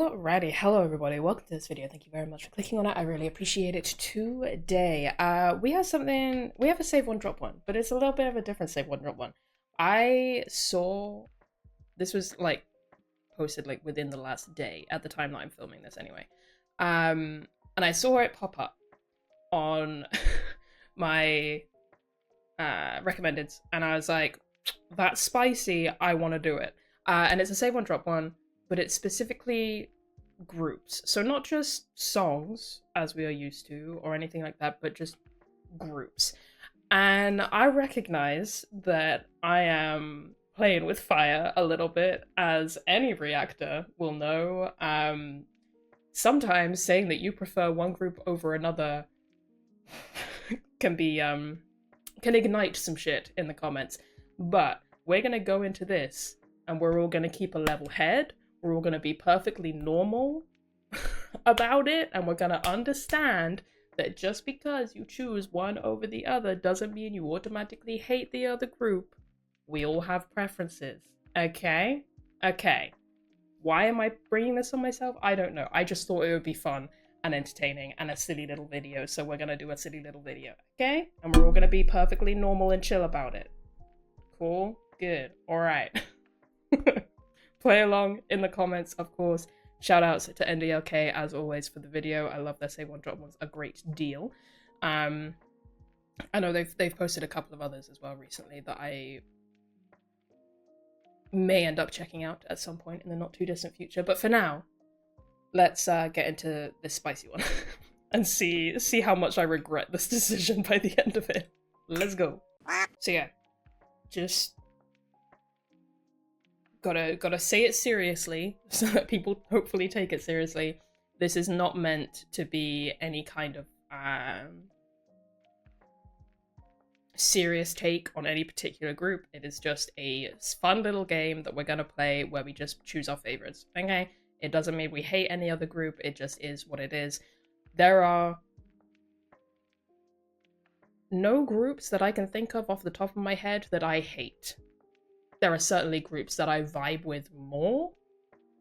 Alrighty, hello everybody, welcome to this video. Thank you very much for clicking on it. I really appreciate it. Today, we have a save one drop one, but it's a little bit of a different save one drop one. I saw this was like posted like within the last day at the time that I'm filming this anyway. And I saw it pop up on my recommended, and I was like, that's spicy, I want to do it. And it's a save one drop one, but it's specifically groups. So not just songs, as we are used to, or anything like that, but just groups. And I recognize that I am playing with fire a little bit, as any reactor will know. Sometimes saying that you prefer one group over another can be, can ignite some shit in the comments. But we're gonna go into this, and we're all gonna keep a level head. We're all going to be perfectly normal about it, and we're going to understand that just because you choose one over the other doesn't mean you automatically hate the other group. We all have preferences, okay? Okay. Why am I bringing this on myself? I don't know. I just thought it would be fun and entertaining and a silly little video, so we're going to do a silly little video, okay? And we're all going to be perfectly normal and chill about it. Cool? Good. All right. Play along in the comments, of course. Shout outs to NDLK as always for the video. I love their Save One Drop Ones a great deal. I know they've posted a couple of others as well recently that I may end up checking out at some point in the not too distant future. But for now, let's get into this spicy one and see how much I regret this decision by the end of it. Let's go. So yeah, just gotta say it seriously so that people hopefully take it seriously. This is not meant to be any kind of serious take on any particular group. It is just a fun little game that we're gonna play where we just choose our favorites, okay? It doesn't mean we hate any other group, it just is what it is. There are no groups that I can think of off the top of my head that I hate. There are certainly groups that I vibe with more,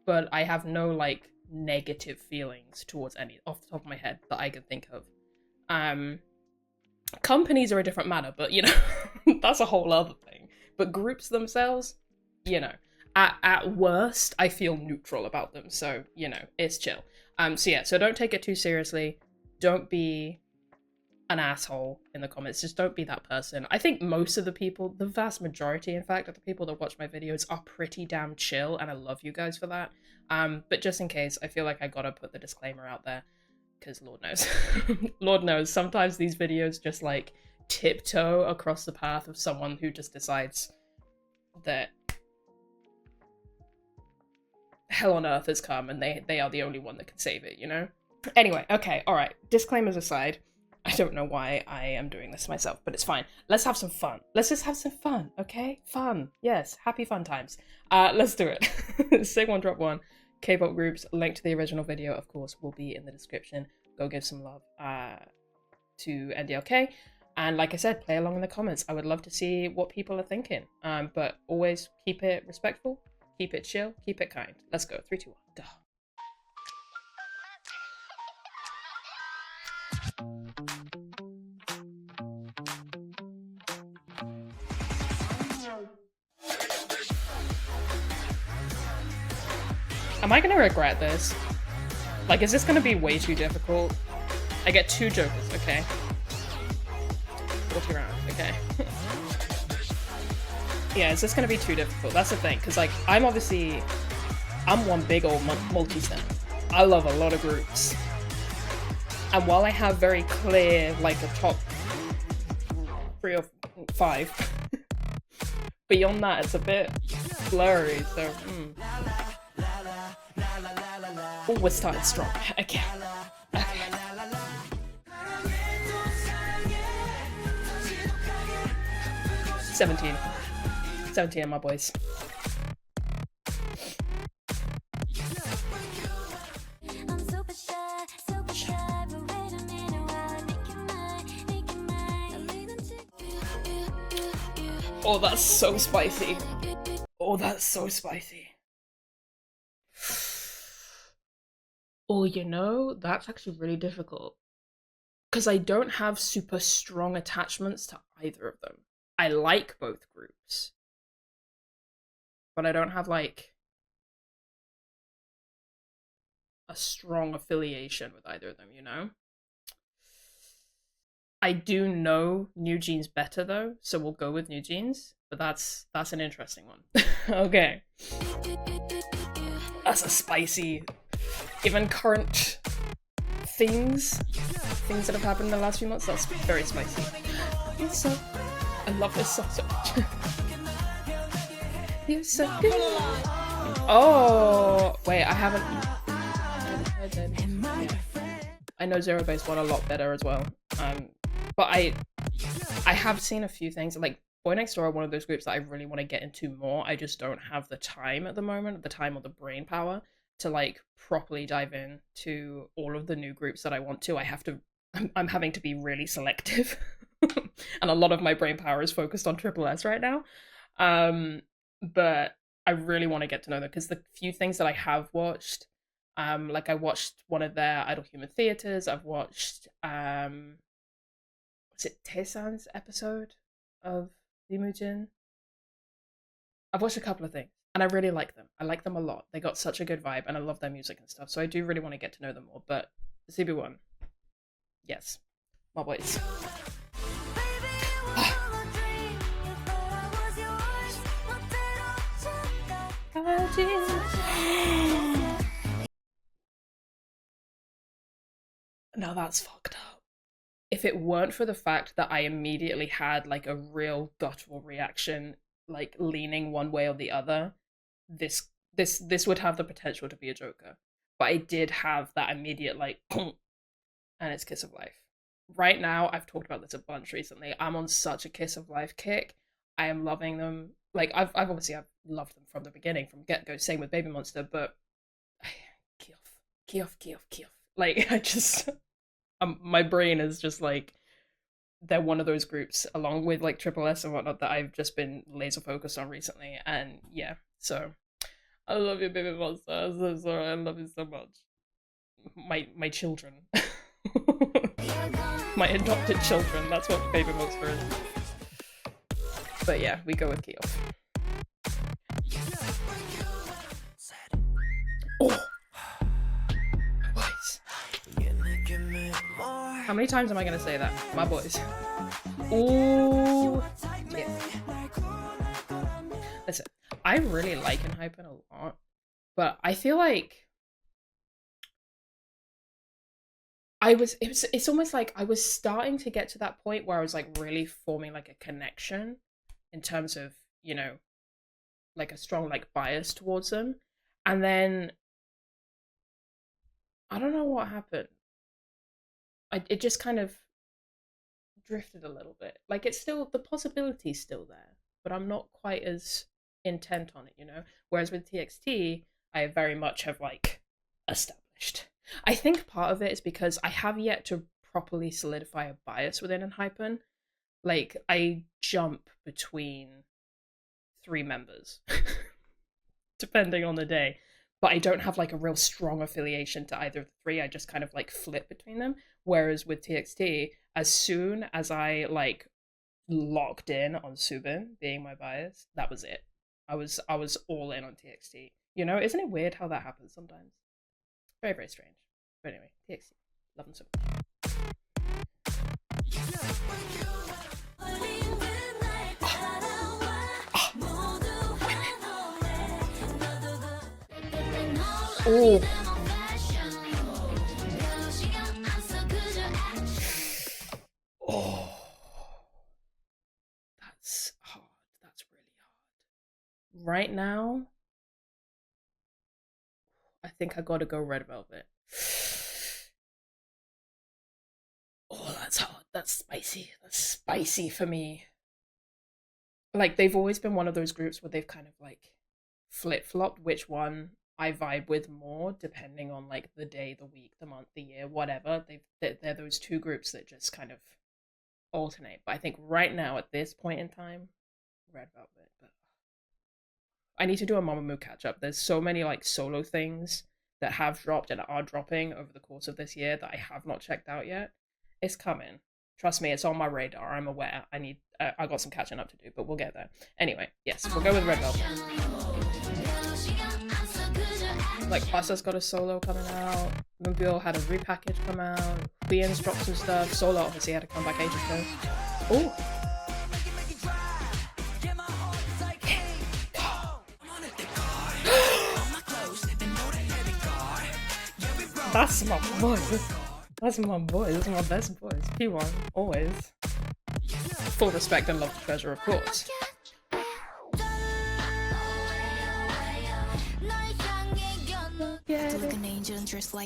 but I have no, like, negative feelings towards any off the top of my head that I can think of. Companies are a different matter, but, you know, that's a whole other thing. But groups themselves, you know, at worst, I feel neutral about them, so, you know, it's chill. So yeah, so don't take it too seriously. Don't be an asshole in the comments. Just don't be that person. I think most of the people, the vast majority in fact of the people that watch my videos are pretty damn chill, and I love you guys for that. But just in case, I feel like I gotta put the disclaimer out there, because Lord knows Lord knows sometimes these videos just like tiptoe across the path of someone who just decides that hell on earth has come and they are the only one that can save it, you know? Anyway, okay, all right, disclaimers aside, I don't know why I am doing this myself, but it's fine. Let's have some fun. Let's just have some fun, okay? Fun. Yes, happy fun times. Let's do it. Save one, drop one. K-pop groups, link to the original video, of course, will be in the description. Go give some love to NDLK. And like I said, play along in the comments. I would love to see what people are thinking. But always keep it respectful, keep it chill, keep it kind. Let's go. 3, 2, 1, go. Am I gonna regret this? Like, is this gonna be way too difficult? I get 2 jokers, okay. 40 round, okay. Yeah, is this gonna be too difficult? That's the thing, because like, I'm one big old multi-stem. I love a lot of groups. And while I have very clear, like, a top 3 or 5, beyond that, it's a bit blurry, so, Oh, we're starting strong. Okay. Okay. 17. 17, my boys. Oh, that's so spicy. Oh, that's so spicy. Oh, that's actually really difficult because I don't have super strong attachments to either of them. I like both groups, but I don't have like a strong affiliation with either of them. I do know New Jeans better though, so we'll go with New Jeans. But that's an interesting one. Okay, that's a spicy, given current things that have happened in the last few months. That's very spicy. So, I love this song so much. You're so good. Oh wait, I haven't heard that. I know Zero Base One a lot better as well. But I have seen a few things like Boy Next Door are one of those groups that I really want to get into more. I just don't have the time at the moment, the time or the brain power to like properly dive in to all of the new groups that I want to. I'm having to be really selective. And a lot of my brain power is focused on Triple S right now. But I really want to get to know them because the few things that I have watched, like I watched one of their Idol Human Theaters. I've watched was it Taesan's episode of Limujin? I've watched a couple of things and I really like them. I like them a lot. They got such a good vibe and I love their music and stuff. So I do really want to get to know them more. But CB1, yes, my boys. Now that's fucked up. If it weren't for the fact that I immediately had like a real guttural reaction, like leaning one way or the other, this would have the potential to be a Joker. But I did have that immediate like and it's Kiss of Life. Right now, I've talked about this a bunch recently. I'm on such a Kiss of Life kick. I am loving them. Like I've loved them from the beginning, from get go. Same with Baby Monster, but Kioff. Like I just my brain is just like they're one of those groups along with like Triple S and whatnot that I've just been laser focused on recently. And yeah, so I love you, Baby Monster. I'm so sorry. I love you so much. My children. My adopted children. That's what Baby Monster is. But yeah, we go with Kioff. Oh! Boys. How many times am I gonna say that? My boys. Ooh. Yeah. Listen, I really like Enhypen a lot, but I feel like it's almost like I was starting to get to that point where I was like really forming like a connection in terms of, like a strong like bias towards them. And then I don't know what happened. It just kind of drifted a little bit. Like it's still the possibility's still there, but I'm not quite as intent on it. Whereas with TXT, I very much have like established. I think part of it is because I have yet to properly solidify a bias within Enhypen. Like I jump between three members, depending on the day. But I don't have like a real strong affiliation to either of the three. I just kind of like flip between them. Whereas with TXT, as soon as I like locked in on Subin being my bias, that was it. I was all in on TXT. Isn't it weird how that happens sometimes? Very, very strange. But anyway, TXT. Love them so much. Oh. Oh. That's hard. That's really hard. Right now, I think I gotta go Red Velvet. Oh, that's hard. That's spicy. That's spicy for me. Like, they've always been one of those groups where they've kind of like flip flopped which one I vibe with more, depending on like the day, the week, the month, the year, whatever. They're those two groups that just kind of alternate. But I think right now at this point in time, Red Velvet. But I need to do a Mamamoo catch up. There's so many like solo things that have dropped and are dropping over the course of this year that I have not checked out yet. It's coming. Trust me, it's on my radar. I'm aware. I got some catching up to do, but we'll get there. Anyway, yes, we'll go with Red Velvet. Like, Pasta's got a solo coming out. Moonbyul had a repackage come out. Bean's dropped some stuff. Solo obviously had a comeback ages ago. Oh! That's my boy. That's my boy. Those are my best boys. P1, always. Full respect and love to treasure, of course.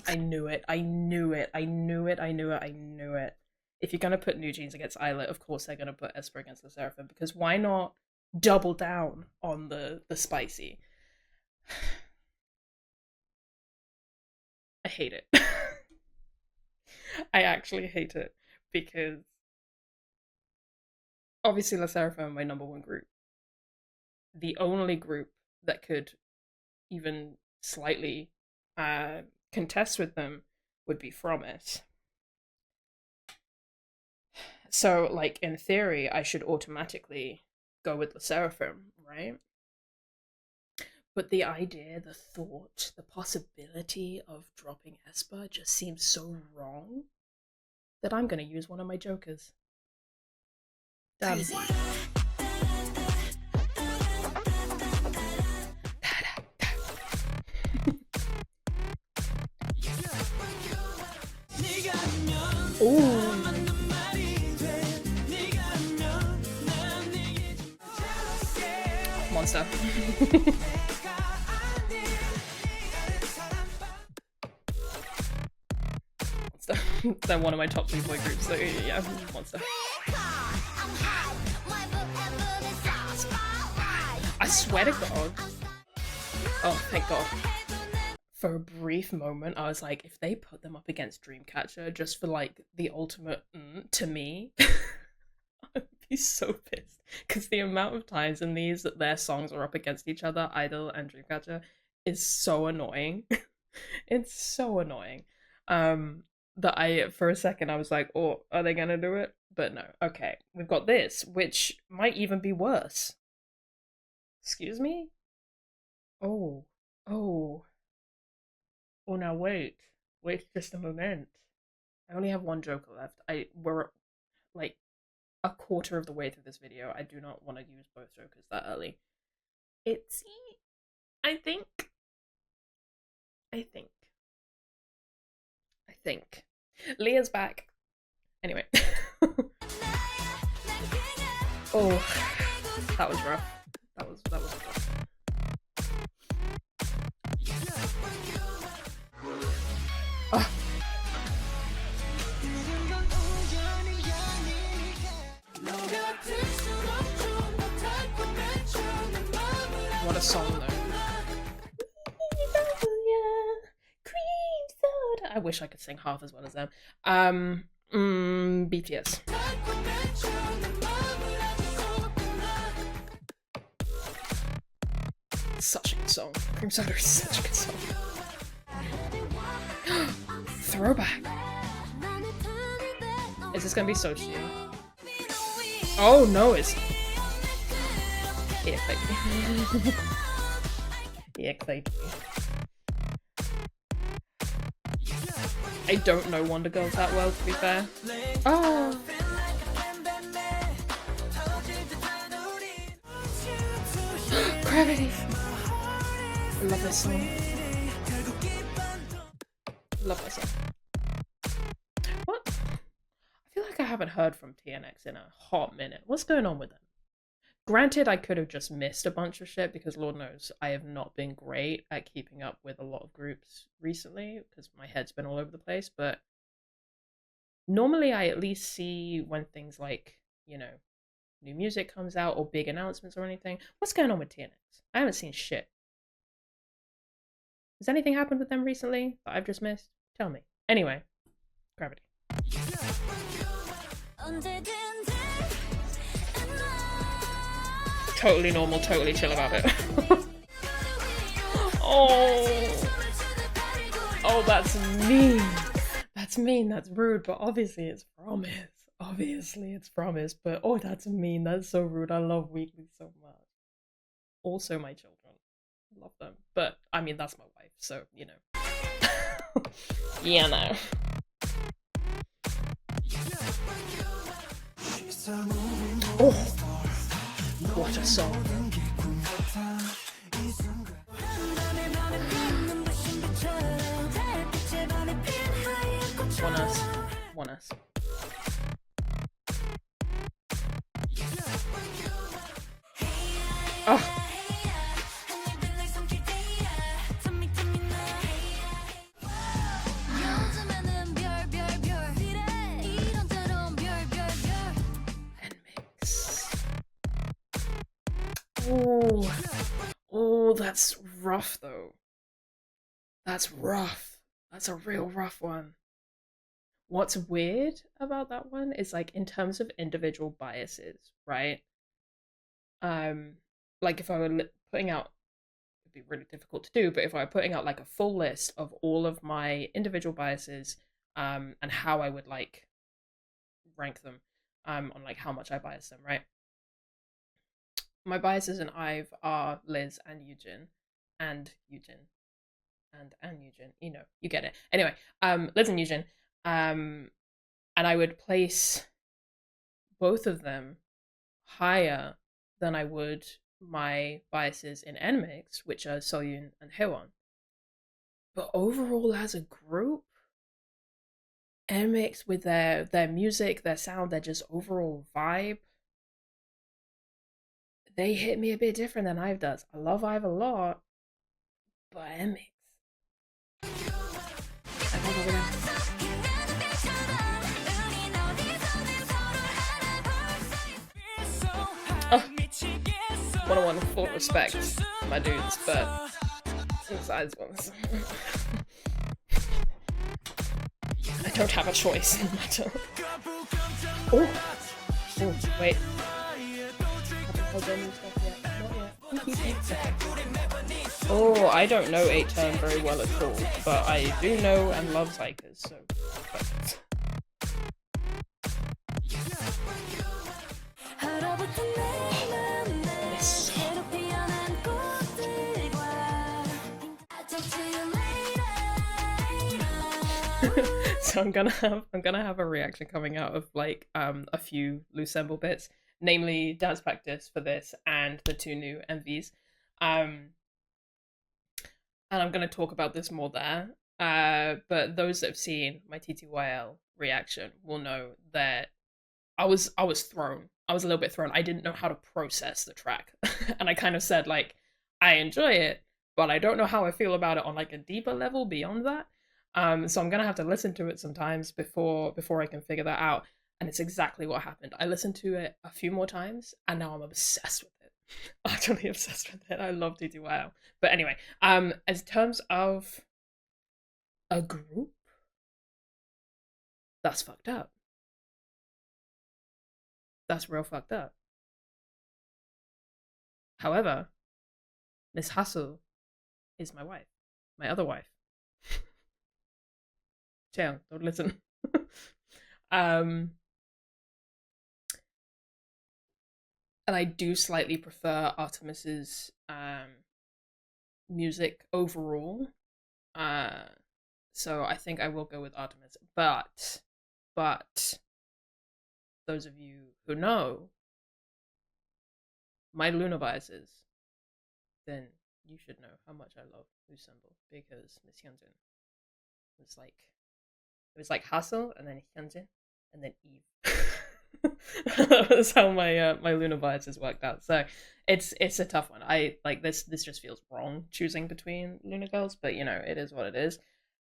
I knew it. I knew it. I knew it. I knew it. I knew it. If you're gonna put New Jeans against Islet, of course they're gonna put Esper against the Seraphim, because why not double down on the spicy? I hate it. I actually hate it because obviously La Seraphim are my number one group. The only group that could even slightly contest with them would be From It. So, like, in theory, I should automatically go with La Seraphim, right? But the idea, the thought, the possibility of dropping Esper just seems so wrong that I'm going to use one of my jokers. Damn. Ooh. Monster. They're one of my top 3 boy groups, so yeah, Monster. I swear to God. Oh, thank God. For a brief moment, I was like, if they put them up against Dreamcatcher just for like the ultimate to me, I'd be so pissed. Because the amount of times in these that their songs are up against each other, Idol and Dreamcatcher, is so annoying. It's so annoying. That for a second, I was like, oh, are they gonna do it? But no. Okay, we've got this, which might even be worse. Excuse me? Oh. Oh, now wait just a moment. I only have one joker left. We're like a quarter of the way through this video. I do not want to use both jokers that early. I think. Leah's back. Anyway. Oh, that was rough. That was rough. Oh. What a song though. I wish I could sing half as well as them. BTS. Such a good song. Cream Soda is such a good song. Throwback. Is this gonna be so cheap? Oh no, it's EXIT. EXIT. I don't know Wonder Girls that well, to be fair. Oh. Gravity. I love this song. Love this song. What? I feel like I haven't heard from TNX in a hot minute. What's going on with them? Granted, I could have just missed a bunch of shit because Lord knows I have not been great at keeping up with a lot of groups recently because my head's been all over the place, but normally I at least see when things like, you know, new music comes out or big announcements or anything. What's going on with TNX? I haven't seen shit. Has anything happened with them recently that I've just missed? Tell me. Anyway, Gravity. Totally normal, totally chill about it. Oh. Oh, that's mean. That's mean. That's rude. But obviously, it's promise. Obviously, it's promise. But oh, that's mean. That's so rude. I love Weekly so much. Also, my children love them. But I mean, that's my wife, so you know. Yeah, no. Oh, what a song. Want us. Oh. Oh, that's rough though. That's rough. That's a real rough one. What's weird about that one is like in terms of individual biases, right? Um, like if I were putting out, it'd be really difficult to do, but if I were putting out like a full list of all of my individual biases, and how I would like rank them, on like how much I bias them, right? My biases in IVE are Liz and Eugen, and Eugen, and Eugen. You know, you get it. Anyway, Liz and Eugen, and I would place both of them higher than I would my biases in NMIXX, which are Soyun and Hwon. But overall, as a group, NMIXX with their music, their sound, their just overall vibe, they hit me a bit different than IVE does. I love IVE a lot, but NMIXX. Oh, 101 full respect, my dudes, but besides ones. I don't have a choice in the matter. Oh, wait. Oh, I don't know 8-turn very well at all, but I do know and love Zykers, so perfect. So I'm gonna have a reaction coming out of like a few Lucemble bits, namely dance practice for this and the 2 new MVs. And I'm gonna talk about this more there. But those that have seen my TTYL reaction will know that I was thrown. I was a little bit thrown. I didn't know how to process the track. And I kind of said like I enjoy it, but I don't know how I feel about it on like a deeper level beyond that. So I'm gonna have to listen to it sometimes before I can figure that out. And it's exactly what happened. I listened to it a few more times, and now I'm obsessed with it. Utterly obsessed with it. I love TTYL. But anyway, as terms of a group, that's fucked up. That's real fucked up. However, Miss Hustle is my wife, my other wife. Chill, don't listen. And I do slightly prefer Artemis's music overall. So I think I will go with Artemis. But those of you who know my Luna biases, then you should know how much I love Lucemble, because Miss Hyunjin was like, it was like Hustle and then Hyunjin and then Eve. That was how my my Luna biases worked out. So it's a tough one. I like this just feels wrong choosing between Luna girls, but you know, it is what it is.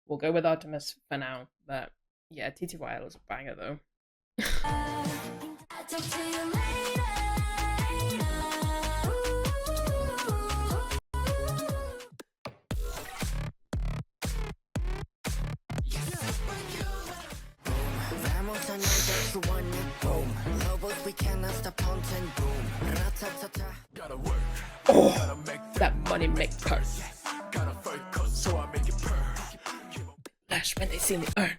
We'll go with Artemis for now. But yeah, TTYL is a banger though. Oh, that money maker. whiplash when they see me earn.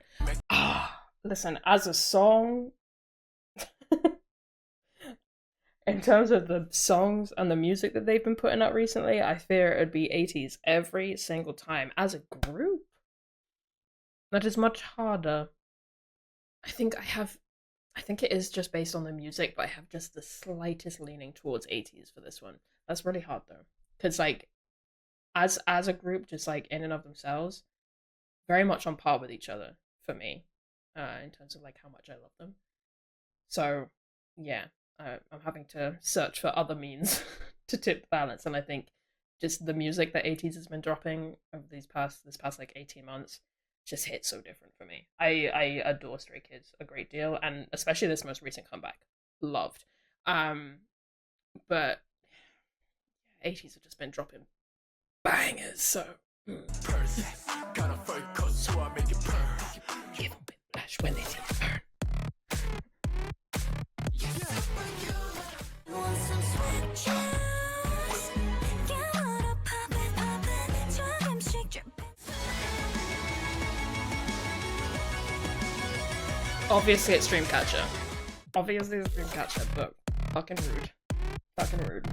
Listen, as a song, in terms of the songs and the music that they've been putting out recently, I fear it'd be 80s every single time. As a group, that is much harder. I think it is just based on the music, but I have just the slightest leaning towards 80s for this one. That's really hard though, because like, as a group, just like in and of themselves, very much on par with each other for me, in terms of like how much I love them. So yeah, I'm having to search for other means to tip the balance, and I think just the music that 80s has been dropping over this past like 18 months just hits so different for me. I adore Stray Kids a great deal, and especially this most recent comeback, loved. But 80s have just been dropping bangers, so give a whiplash when they see me burn. Obviously it's Dreamcatcher. Obviously it's Dreamcatcher, but fucking rude. Fucking rude.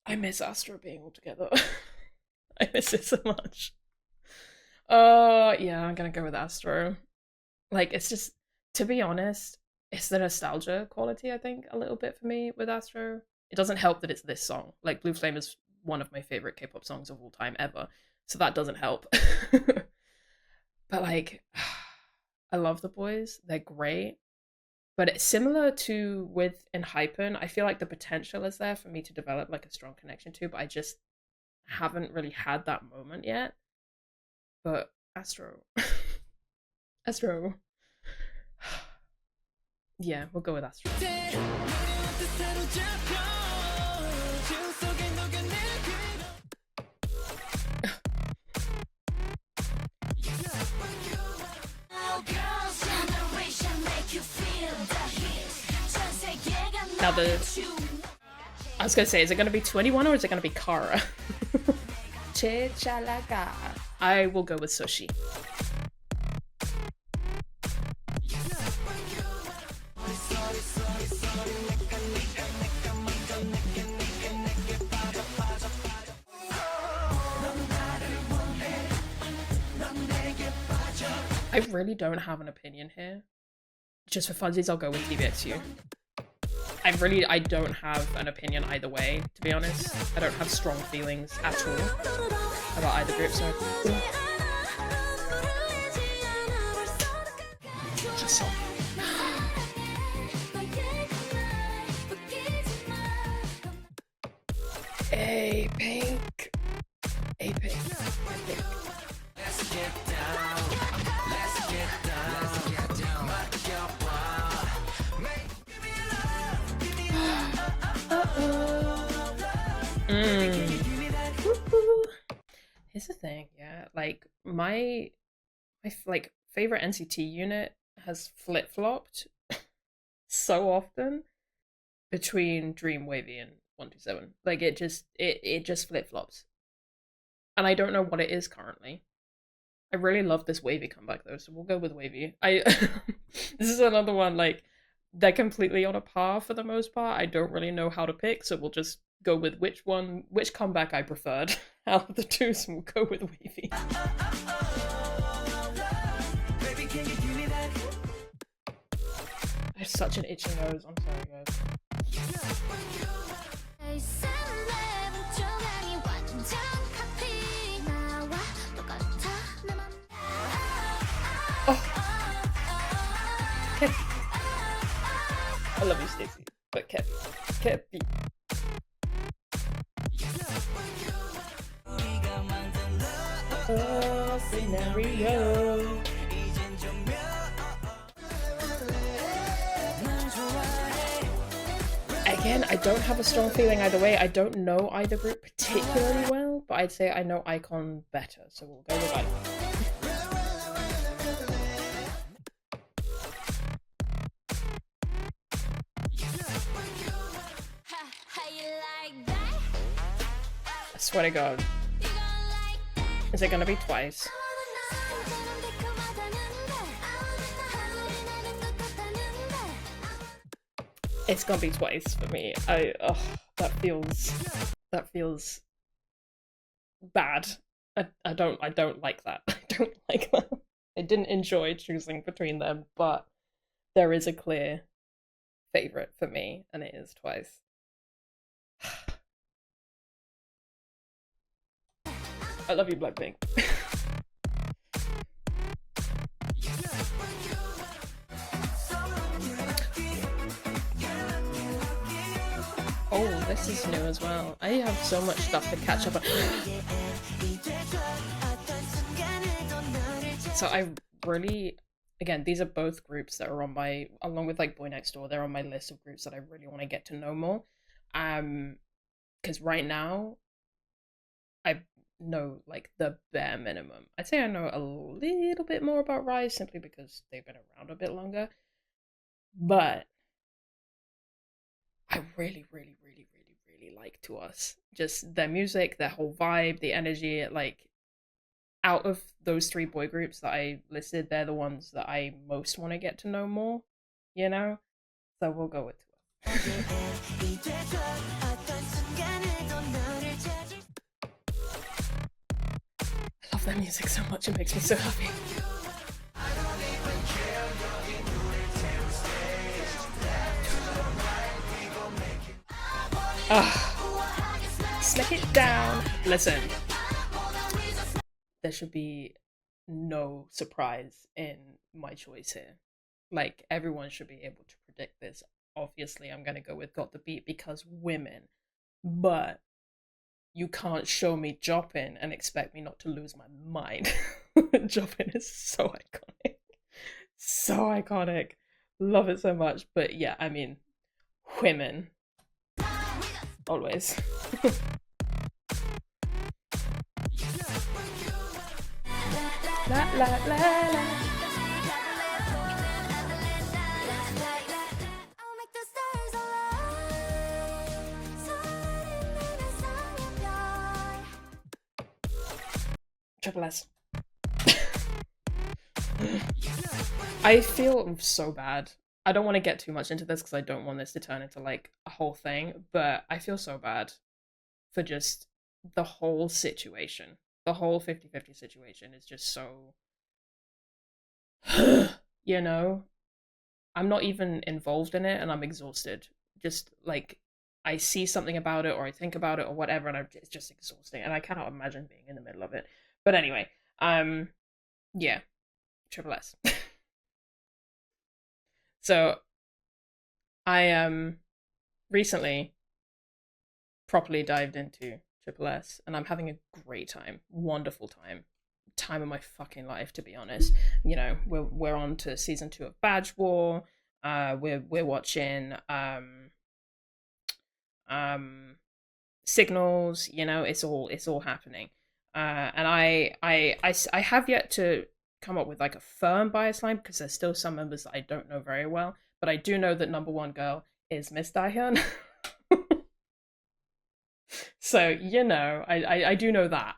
I miss Astro being all together. I miss it so much. Yeah, I'm gonna go with Astro. Like, it's just, to be honest, it's the nostalgia quality, I think, a little bit for me with Astro. It doesn't help that it's this song. Like, Blue Flame is one of my favorite K-pop songs of all time ever, so that doesn't help. But like, I love the boys. They're great. But it's similar to with Enhypen. I feel like the potential is there for me to develop like a strong connection to, but I just haven't really had that moment yet. But Astro. Astro. Yeah, we'll go with Astro. Now I was gonna say, is it gonna be 21 or is it gonna be Kara? Chalaga. I will go with Sushi. I really don't have an opinion here. Just for funsies, I'll go with TVXU. I don't have an opinion either way, to be honest. I don't have strong feelings at all about either group, so just so. A pink. A pink. Let's get down. Let's get down. Let's get down. Here's the thing, yeah. Like my like favorite NCT unit has flip-flopped so often between Dream, Wavy, and 127. Like it just flip-flops. And I don't know what it is currently. I really love this Wavy comeback though, so we'll go with Wavy. This is another one, like, they're completely on a par for the most part. I don't really know how to pick, so we'll just go with which comeback I preferred out of the two, so we'll go with Wavy. I have such an itchy nose, I'm sorry guys. Oh. Kepi. I love you, Stacey, but Kepi. Scenario. I Again, I don't have a strong feeling either way. I don't know either group particularly well, but I'd say I know iKON better, so we'll go with iKON. I swear to God. Is it gonna be twice? It's gonna be twice for me. That feels bad. I don't like that. I don't like that. I didn't enjoy choosing between them, but there is a clear favorite for me, and it is twice. I love you, Blackpink. Oh, this is new as well. I have so much stuff to catch up on. So I really, again, these are both groups that are on my, along with like Boy Next Door, they're on my list of groups that I really want to get to know more. Because right now, I know like the bare minimum. I'd say I know a little bit more about Rise simply because they've been around a bit longer. But I really like To Us. Just their music, their whole vibe, the energy, like out of those three boy groups that I listed, they're the ones that I most want to get to know more, you know? So we'll go with To Us. I love their music so much, it makes me so happy. Slick it down. Listen, there should be no surprise in my choice here. Like, everyone should be able to predict this. Obviously, I'm gonna go with Got the Beat because women. But you can't show me Joppin and expect me not to lose my mind. Joppin is so iconic. So iconic. Love it so much. But yeah, I mean, women. Always. La la la la. Triple S. I feel so bad. I don't want to get too much into this because I don't want this to turn into like a whole thing, but I feel so bad for just the whole situation. The whole 50-50 situation is just so, you know, I'm not even involved in it and I'm exhausted. Just like I see something about it or I think about it or whatever and it's just exhausting and I cannot imagine being in the middle of it. But anyway, yeah, Triple S. So I recently properly dived into Triple S and I'm having a great time, wonderful time of my fucking life, to be honest. You know, we're on to season 2 of Badge War. We're watching Signals. You know, it's all happening. And I have yet to come up with like a firm bias line because there's still some members that I don't know very well, but I do know that number one girl is Miss Dahyun. So you know, I do know that.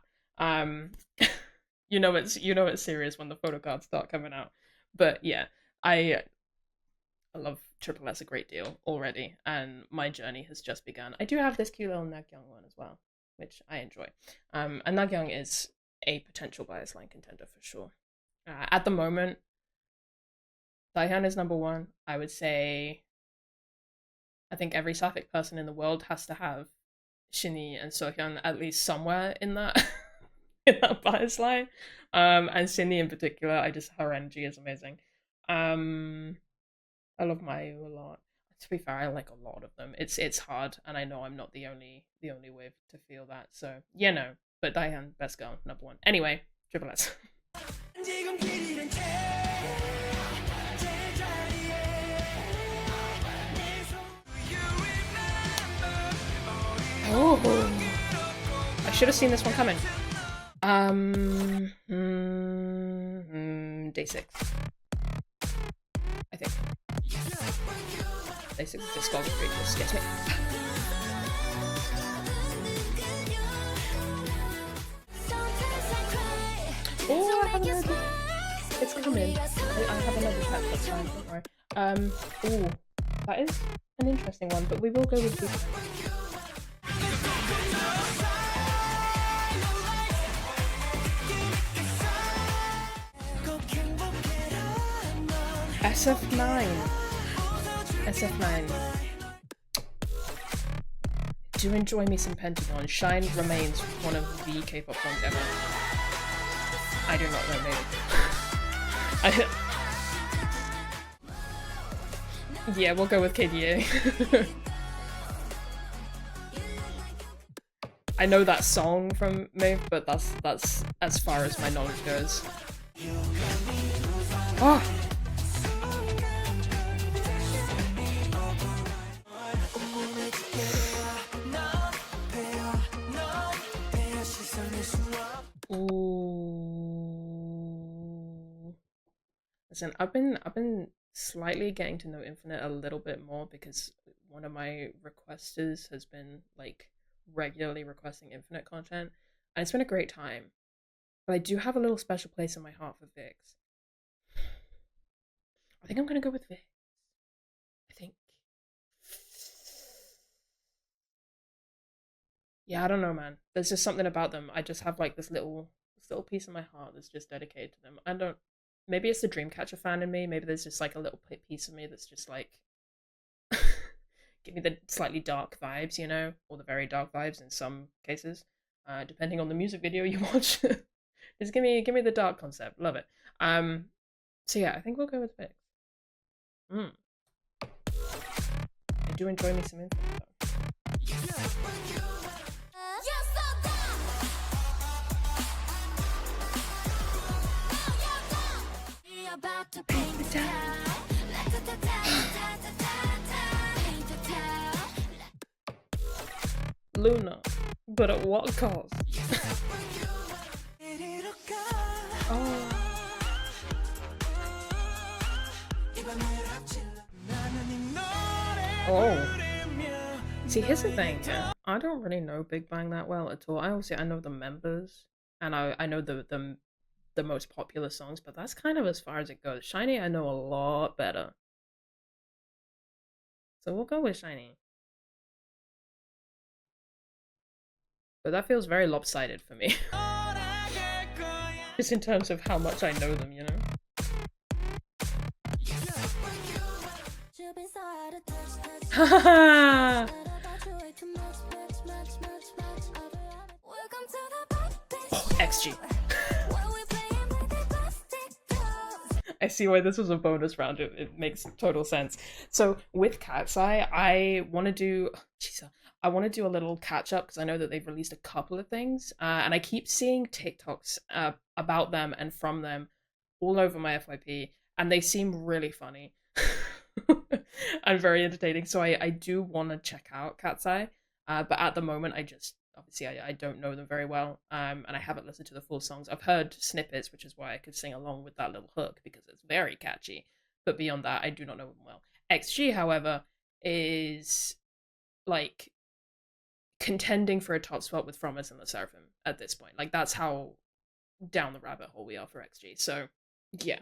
You know it's serious when the photo cards start coming out. But yeah, I love Triple S a great deal already, and my journey has just begun. I do have this cute little Nagyong one as well, which I enjoy. And Nagyong is a potential bias line contender for sure. At the moment, Dahyun is number one. I would say I think every Sapphic person in the world has to have Shinee and Sohyun at least somewhere in that in that bias line. And Shinee in particular, her energy is amazing. I love Mayu a lot. To be fair, I like a lot of them. It's hard, and I know I'm not the only wave to feel that. So yeah, no. But Dahyun, best girl, number one. Anyway, Triple S. I should have seen this one coming. Day 6. I think. Day 6 discography just gets me. Oh, I haven't heard it. It's coming. I have another catch-up time, don't worry. Oh, that is an interesting one, but we will go with this. SF9. SF9. Do enjoy me some Pentagon. Shine remains one of the K-pop songs ever. I do not know, maybe. Yeah, we'll go with KDA. I know that song from me, but that's as far as my knowledge goes. Oh! Ooh. Listen, I've been slightly getting to know Infinite a little bit more because one of my requesters has been like regularly requesting Infinite content, and it's been a great time. But I do have a little special place in my heart for Vix. I think I'm gonna go with Vix. I think. Yeah, I don't know, man. There's just something about them. I just have like this little piece in my heart that's just dedicated to them. I don't. Maybe it's the Dreamcatcher fan in me. Maybe there's just like a little piece of me that's just like give me the slightly dark vibes, you know, or the very dark vibes in some cases, depending on the music video you watch. Just give me the dark concept. Love it. So yeah, I think we'll go with Vix. I do enjoy me some info though. Luna, but at what cost? Oh. Oh. See, here's the thing, yeah. I don't really know Big Bang that well at all. I know the members, and I know the most popular songs, but that's kind of as far as it goes. Shiny, I know a lot better. So we'll go with Shiny. But that feels very lopsided for me. Just in terms of how much I know them, you know? Haha! Oh, XG. I see why this was a bonus round. It makes total sense. So with Cat's Eye, I want to do a little catch up because I know that they've released a couple of things, and I keep seeing TikToks about them and from them all over my FYP, and they seem really funny and very entertaining. So I do want to check out Cat's Eye, but at the moment I don't know them very well, and I haven't listened to the full songs. I've heard snippets, which is why I could sing along with that little hook because it's very catchy. But beyond that, I do not know them well. XG, however, is like contending for a top spot with From Us and the Seraphim at this point. Like that's how down the rabbit hole we are for XG. So yeah.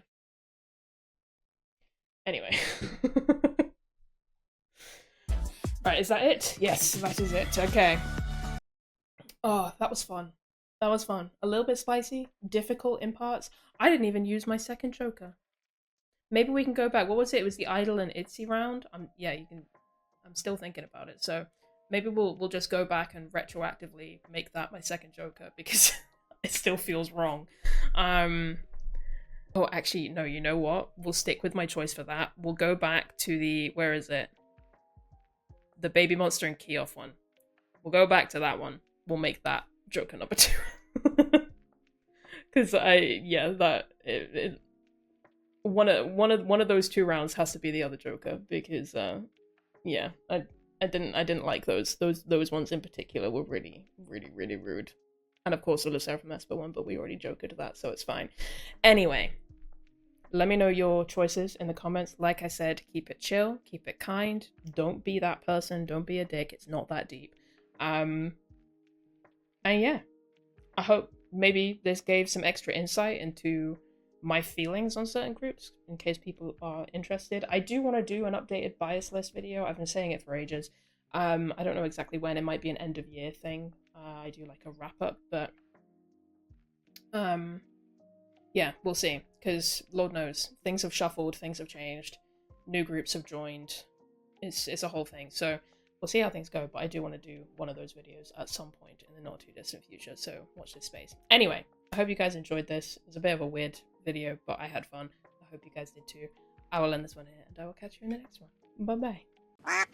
Anyway. Right, is that it? Yes, that is it. Okay. Oh, that was fun. That was fun. A little bit spicy, difficult in parts. I didn't even use my second joker. Maybe we can go back. What was it? It was the Idol and Itzy round. Yeah, you can. I'm still thinking about it. So maybe we'll just go back and retroactively make that my second joker because it still feels wrong. Oh, actually, no. You know what? We'll stick with my choice for that. We'll go back to the where is it? The Baby Monster and Kioff one. We'll go back to that one. We'll make that joker number 2. Because one of those 2 rounds has to be the other joker because I didn't like those ones in particular were really rude. And of course the Lucera from Esper one, but we already joked at that, so it's fine. Anyway, let me know your choices in the comments. Like I said, keep it chill, keep it kind. Don't be that person, don't be a dick. It's not that deep. And yeah, I hope maybe this gave some extra insight into my feelings on certain groups in case people are interested. I do want to do an updated bias list video. I've been saying it for ages. I don't know exactly when. It might be an end of year thing. I do like a wrap up, but yeah, we'll see. Because Lord knows, things have shuffled, things have changed, new groups have joined. It's a whole thing. So we'll see how things go. But I do want to do one of those videos at some point in the not too distant future. So watch this space. Anyway, I hope you guys enjoyed this. It was a bit of a weird video, but I had fun. I hope you guys did too. I will end this one here, and I will catch you in the next one. Bye bye.